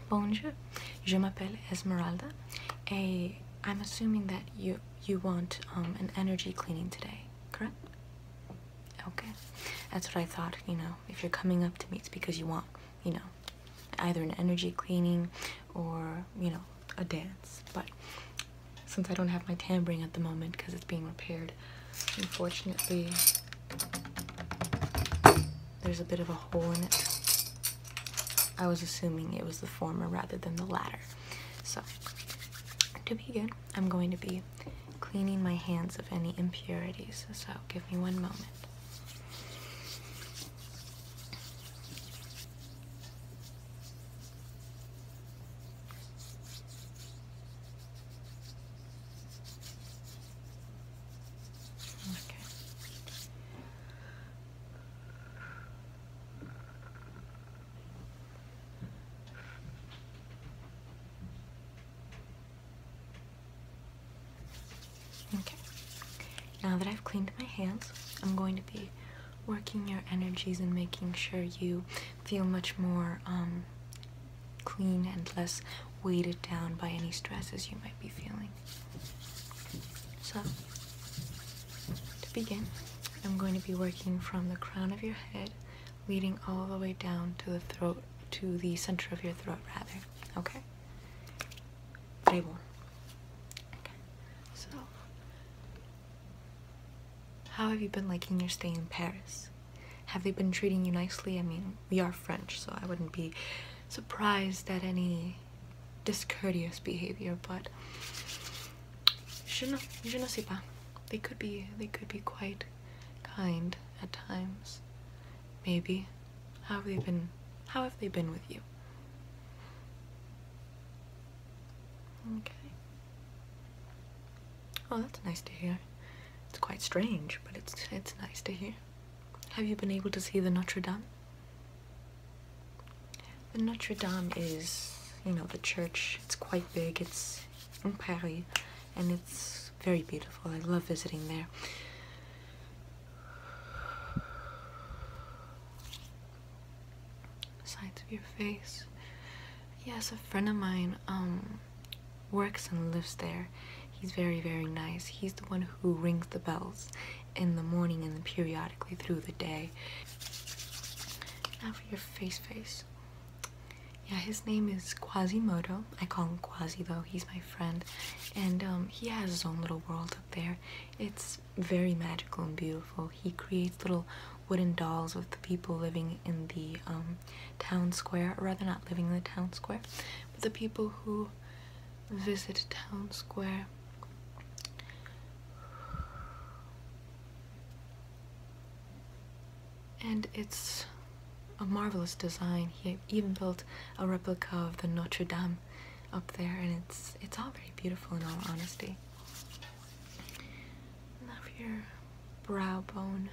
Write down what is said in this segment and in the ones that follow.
Bonjour, je m'appelle Esmeralda, and I'm assuming that you want an energy cleaning today, correct? Okay, that's what I thought. You know, if you're coming up to me, it's because you want, you know, either an energy cleaning or, you know, a dance. But since I don't have my tambourine at the moment because it's being repaired, unfortunately, there's a bit of a hole in it. I was assuming it was the former rather than the latter. So, to begin, I'm going to be cleaning my hands of any impurities. So, give me one moment. Okay. Okay. Now that I've cleaned my hands, I'm going to be working your energies and making sure you feel much more clean and less weighted down by any stresses you might be feeling. So, to begin, I'm going to be working from the crown of your head, leading all the way down to the throat, to the center of your throat, rather. Okay? Très bon. Okay. So, how have you been liking your stay in Paris? Have they been treating you nicely? I mean, we are French, so I wouldn't be surprised at any discourteous behavior, but je ne sais pas. They could be quite kind at times. Maybe. How have they been with you? Okay. Oh, that's nice to hear. It's quite strange, but it's nice to hear. Have you been able to see the Notre Dame? The Notre Dame is, you know, the church. It's quite big. It's in Paris, and it's very beautiful. I love visiting there. Sides of your face. Yes, a friend of mine works and lives there. He's very, very nice. He's the one who rings the bells in the morning and then periodically through the day. Now for your face. Yeah, his name is Quasimodo. I call him Quasi though, he's my friend. And he has his own little world up there. It's very magical and beautiful. He creates little wooden dolls with the people living in the town square, or rather not living in the town square, but the people who visit town square. And it's a marvelous design. He even built a replica of the Notre Dame up there, and it's all very beautiful in all honesty. Now for your brow bone.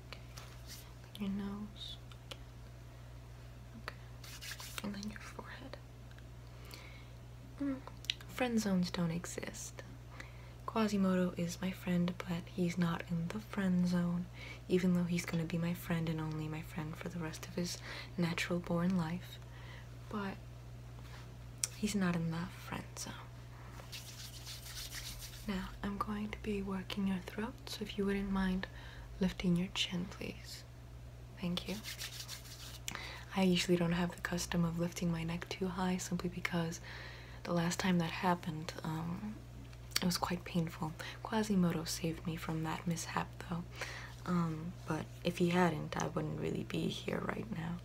Okay. Your nose. Okay. And then your forehead. Friend zones don't exist. Quasimodo is my friend, but he's not in the friend zone, even though he's gonna be my friend and only my friend for the rest of his natural born life. But he's not in the friend zone. Now, I'm going to be working your throat, so if you wouldn't mind lifting your chin, please. Thank you. I usually don't have the custom of lifting my neck too high, simply because the last time that happened, it was quite painful. Quasimodo saved me from that mishap though. But if he hadn't, I wouldn't really be here right now.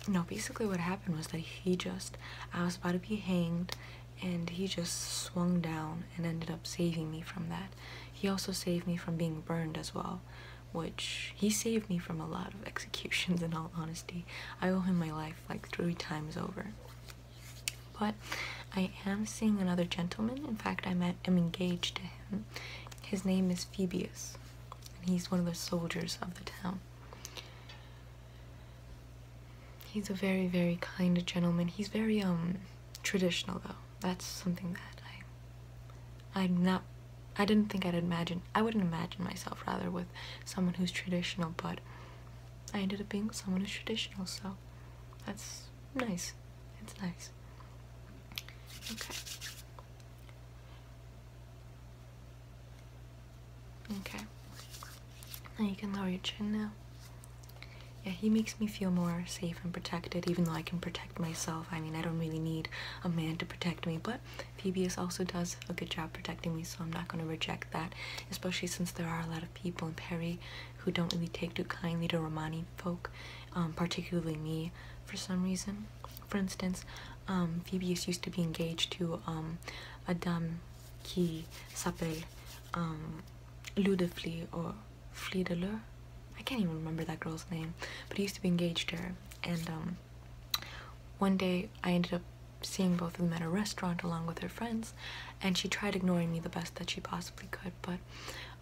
No, basically what happened was that I was about to be hanged, and he just swung down and ended up saving me from that. He also saved me from being burned as well, which he saved me from a lot of executions in all honesty. I owe him my life like 3 times over. But I am seeing another gentleman. In fact, I'm engaged to him. His name is Phoebus, and he's one of the soldiers of the town. He's a very, very kind gentleman. He's very traditional though. That's something that I didn't think I wouldn't imagine myself rather with someone who's traditional, but I ended up being with someone who's traditional, so that's nice. It's nice. Okay. Okay. Now you can lower your chin now. Yeah, he makes me feel more safe and protected, even though I can protect myself. I mean, I don't really need a man to protect me, but Phoebus also does a good job protecting me, so I'm not going to reject that, especially since there are a lot of people in Perry who don't really take too kindly to Romani folk, particularly me, for some reason. For instance, Phoebus used to be engaged to a dame qui s'appelle Ludefly or Fliedeleur. I can't even remember that girl's name, but he used to be engaged to her. And one day I ended up seeing both of them at a restaurant along with her friends, and she tried ignoring me the best that she possibly could. But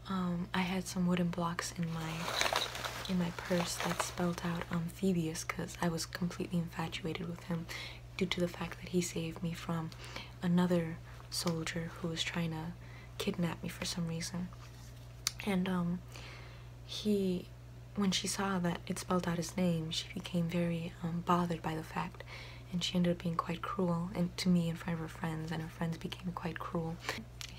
I had some wooden blocks in my purse that spelled out Phoebus, because I was completely infatuated with him due to the fact that he saved me from another soldier who was trying to kidnap me for some reason. And when she saw that it spelled out his name, she became very bothered by the fact, and she ended up being quite cruel, and to me in front of her friends, and her friends became quite cruel.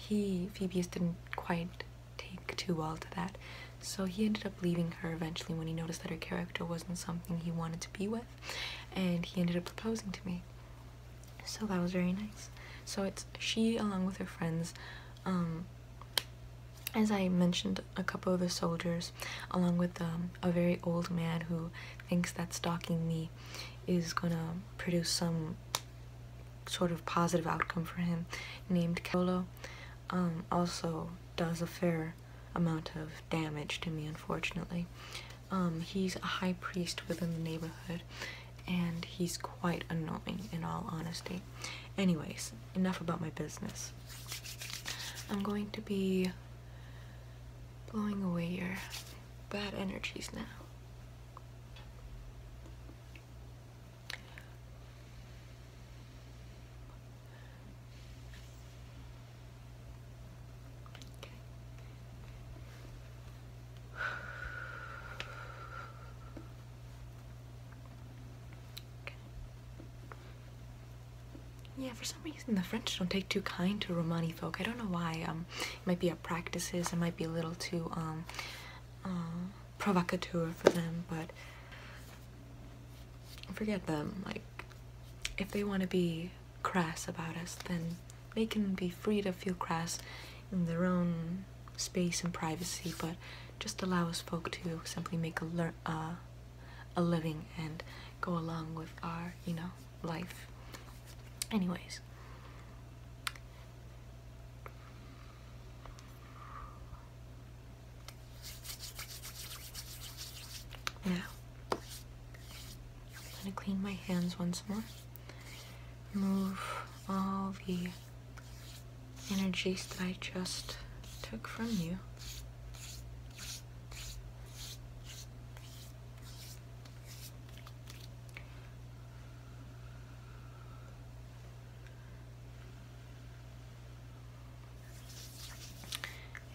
Phoebus didn't quite take too well to that, so he ended up leaving her eventually when he noticed that her character wasn't something he wanted to be with, and he ended up proposing to me. So that was very nice. So it's she along with her friends, as I mentioned, a couple of the soldiers, along with a very old man who thinks that stalking me is gonna produce some sort of positive outcome for him, named Kolo, also does a fair amount of damage to me, unfortunately. He's a high priest within the neighborhood, and he's quite annoying, in all honesty. Anyways, enough about my business. I'm going to be blowing away your bad energies now. Okay. Yeah, for some reason the French don't take too kind to Romani folk. I don't know why. It might be our practices. It might be a little too provocateur for them, but forget them. Like, if they want to be crass about us, then they can be free to feel crass in their own space and privacy, but just allow us folk to simply make a living and go along with our, life. Anyways. Now, I'm gonna clean my hands once more. Move all the energies that I just took from you.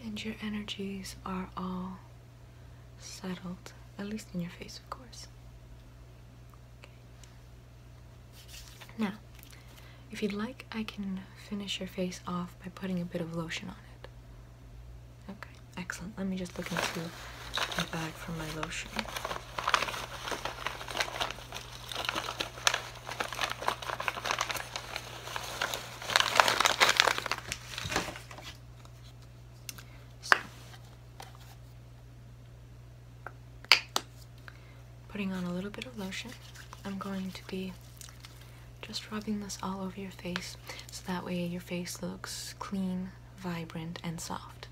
And your energies are all settled, at least in your face, of course. Okay. Now, if you'd like, I can finish your face off by putting a bit of lotion on it. Okay, excellent. Let me just look into my bag for my lotion. Putting on a little bit of lotion, I'm going to be just rubbing this all over your face, so that way your face looks clean, vibrant, and soft.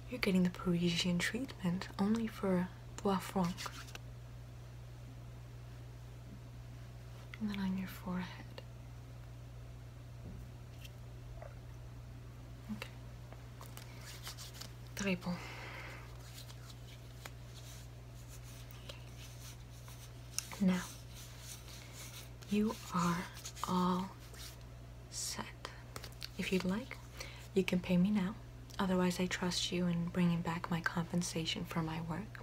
You're getting the Parisian treatment only for Bois Franc. And then on your forehead. Okay. Très bon. Now, you are all set. If you'd like, you can pay me now. Otherwise, I trust you in bringing back my compensation for my work.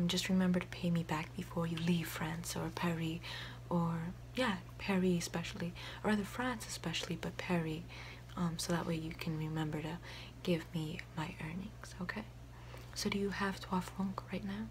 just remember to pay me back before you leave France or Paris, or yeah, Paris especially, or rather France especially, but Paris, so that way you can remember to give me my earnings, okay? So do you have 3 francs right now?